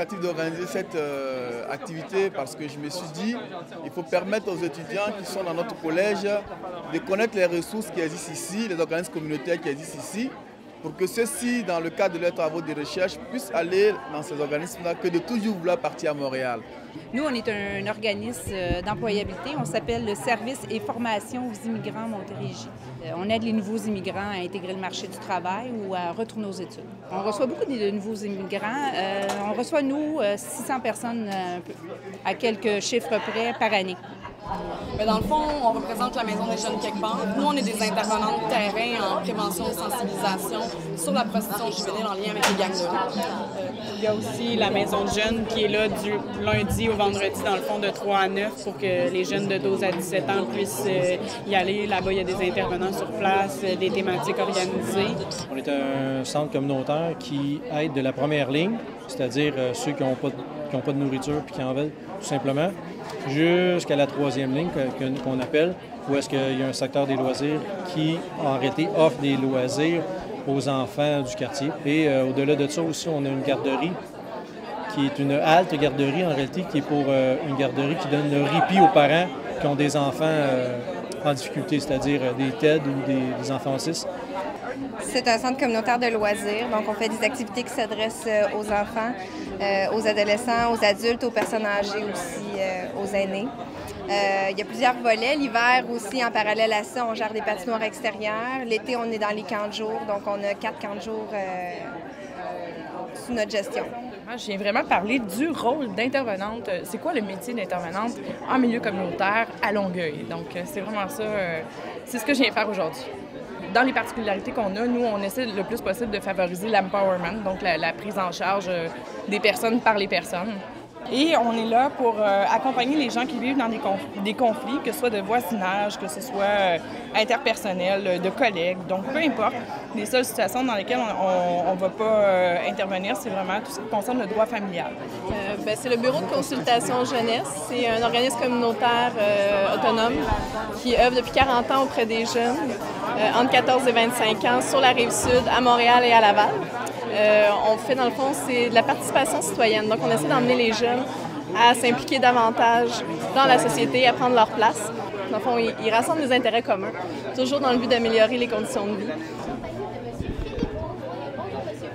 l'initiative d'organiser cette activité parce que je me suis dit il faut permettre aux étudiants qui sont dans notre collège de connaître les ressources qui existent ici, les organismes communautaires qui existent ici, pour que ceux-ci, dans le cadre de leurs travaux de recherche, puissent aller dans ces organismes-là que de toujours vouloir partir à Montréal. Nous, on est un organisme d'employabilité. On s'appelle le Service et formation aux immigrants Montérégie. On aide les nouveaux immigrants à intégrer le marché du travail ou à retourner aux études. On reçoit beaucoup de nouveaux immigrants. On reçoit, nous, 600 personnes à quelques chiffres près par année. Mais dans le fond, on représente la Maison des jeunes quelque part. Nous, on est des intervenants de terrain en prévention et sensibilisation sur la prostitution juvénile en lien avec les gangs de rue. Il y a aussi la Maison de jeunes qui est là du lundi au vendredi, dans le fond, de 3 à 9 pour que les jeunes de 12 à 17 ans puissent y aller. Là-bas, il y a des intervenants sur place, des thématiques organisées. On est un centre communautaire qui aide de la première ligne, c'est-à-dire ceux qui n'ont pas de nourriture puis qui en veulent, tout simplement, jusqu'à la troisième ligne qu'on appelle, où est-ce qu'il y a un secteur des loisirs qui, en réalité, offre des loisirs aux enfants du quartier. Et au-delà de ça aussi, on a une garderie qui est une halte garderie, en réalité, qui est pour une garderie qui donne le répit aux parents qui ont des enfants en difficulté, c'est-à-dire des TED ou des enfants autistes. C'est un centre communautaire de loisirs, donc on fait des activités qui s'adressent aux enfants, aux adolescents, aux adultes, aux personnes âgées aussi, aux aînés. Il y a plusieurs volets. L'hiver aussi, en parallèle à ça, on gère des patinoires extérieures. L'été, on est dans les camps de jour, donc on a 4 camps de jour sous notre gestion. Je viens vraiment parler du rôle d'intervenante. C'est quoi le métier d'intervenante en milieu communautaire à Longueuil? Donc, c'est vraiment ça, c'est ce que je viens faire aujourd'hui. Dans les particularités qu'on a, nous, on essaie le plus possible de favoriser l'empowerment, donc la prise en charge des personnes par les personnes. Et on est là pour accompagner les gens qui vivent dans des conflits, que ce soit de voisinage, que ce soit interpersonnel, de collègues. Donc, peu importe, les seules situations dans lesquelles on ne va pas intervenir, c'est vraiment tout ce qui concerne le droit familial. C'est le Bureau de consultation jeunesse. C'est un organisme communautaire autonome qui œuvre depuis 40 ans auprès des jeunes, entre 14 et 25 ans, sur la Rive-Sud, à Montréal et à Laval. On fait, dans le fond, c'est de la participation citoyenne. Donc, on essaie d'emmener les jeunes à s'impliquer davantage dans la société, à prendre leur place. Dans le fond, ils rassemblent des intérêts communs, toujours dans le but d'améliorer les conditions de vie.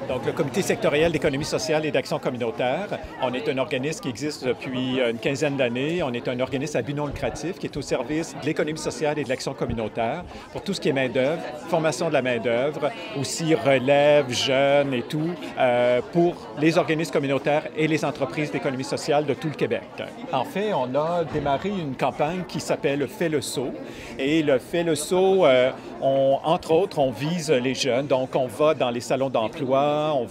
Donc, le Comité sectoriel d'économie sociale et d'action communautaire, on est un organisme qui existe depuis une quinzaine d'années. On est un organisme à but non lucratif qui est au service de l'économie sociale et de l'action communautaire pour tout ce qui est main-d'œuvre, formation de la main-d'œuvre, aussi relève, jeunes et tout, pour les organismes communautaires et les entreprises d'économie sociale de tout le Québec. En fait, on a démarré une campagne qui s'appelle Fais le saut. Et le Fais le saut, entre autres, on vise les jeunes. Donc, on va dans les salons d'emploi, on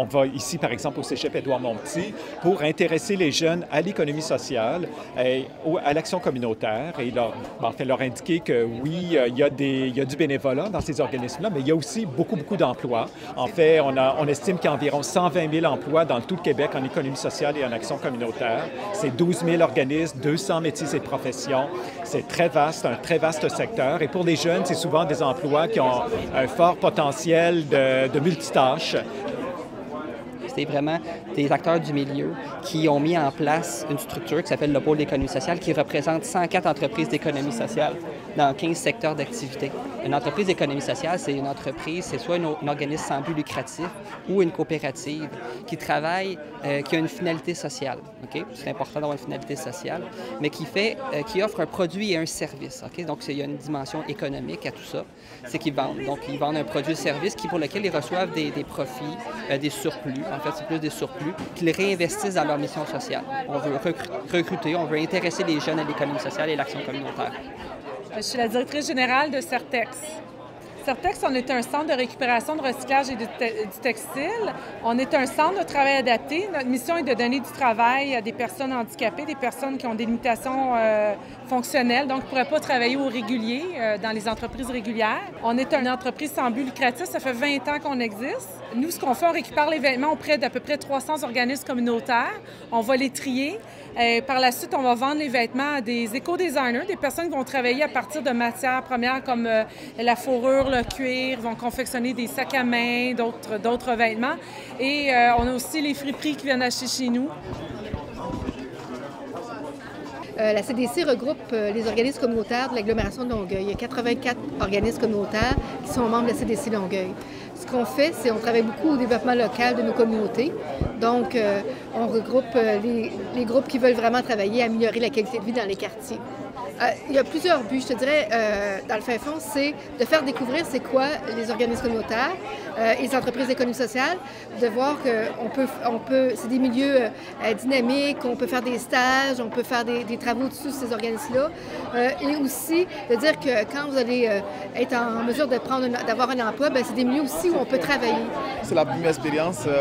va ici, par exemple, au Cégep Édouard-Montpetit pour intéresser les jeunes à l'économie sociale et à l'action communautaire et leur indiquer que oui, il y a du bénévolat dans ces organismes-là, mais il y a aussi beaucoup d'emplois. En fait, on estime qu'il y a environ 120 000 emplois dans tout le Québec en économie sociale et en action communautaire. C'est 12 000 organismes, 200 métiers et professions. C'est très vaste, un très vaste secteur. Et pour les jeunes, c'est souvent des emplois qui ont un fort potentiel de multitâches. C'est vraiment des acteurs du milieu qui ont mis en place une structure qui s'appelle le Pôle d'économie sociale qui représente 104 entreprises d'économie sociale dans 15 secteurs d'activité. Une entreprise d'économie sociale, c'est une entreprise, c'est soit un organisme sans but lucratif ou une coopérative qui travaille, qui a une finalité sociale. Okay? C'est important d'avoir une finalité sociale, mais qui offre un produit et un service. Okay? Donc, il y a une dimension économique à tout ça. C'est qu'ils vendent. Donc, ils vendent un produit et service pour lequel ils reçoivent des profits, des surplus. En fait, c'est plus des surplus qu'ils réinvestissent dans leur mission sociale. On veut recruter, on veut intéresser les jeunes à l'économie sociale et l'action communautaire. Je suis la directrice générale de Certex. Certex, on est un centre de récupération, de recyclage et du textile. On est un centre de travail adapté. Notre mission est de donner du travail à des personnes handicapées, des personnes qui ont des limitations fonctionnelles, donc qui ne pourraient pas travailler au régulier dans les entreprises régulières. On est une entreprise sans but lucratif, ça fait 20 ans qu'on existe. Nous, ce qu'on fait, on récupère les vêtements auprès d'à peu près 300 organismes communautaires. On va les trier. Par la suite, on va vendre les vêtements à des éco-designers, des personnes qui vont travailler à partir de matières premières comme la fourrure, le cuir, vont confectionner des sacs à main, d'autres vêtements. Et on a aussi les friperies qui viennent acheter chez nous. La CDC regroupe les organismes communautaires de l'agglomération de Longueuil. Il y a 84 organismes communautaires qui sont membres de la CDC Longueuil. Ce qu'on fait, c'est qu'on travaille beaucoup au développement local de nos communautés. Donc, on regroupe les groupes qui veulent vraiment travailler à améliorer la qualité de vie dans les quartiers. Il y a plusieurs buts, je te dirais, dans le fin fond, c'est de faire découvrir c'est quoi les organismes communautaires et les entreprises d'économie sociale, de voir qu'on peut c'est des milieux dynamiques, on peut faire des stages, on peut faire des travaux dessus ces organismes-là, et aussi de dire que quand vous allez être en mesure d'avoir un emploi, bien, c'est des milieux aussi où on peut travailler. C'est la première expérience que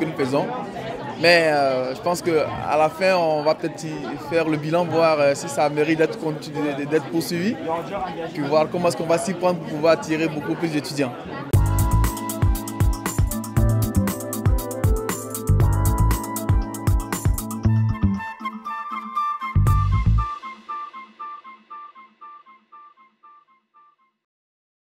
nous faisons. Mais je pense qu'à la fin, on va peut-être faire le bilan, voir si ça mérite d'être poursuivi, puis voir comment est-ce qu'on va s'y prendre pour pouvoir attirer beaucoup plus d'étudiants.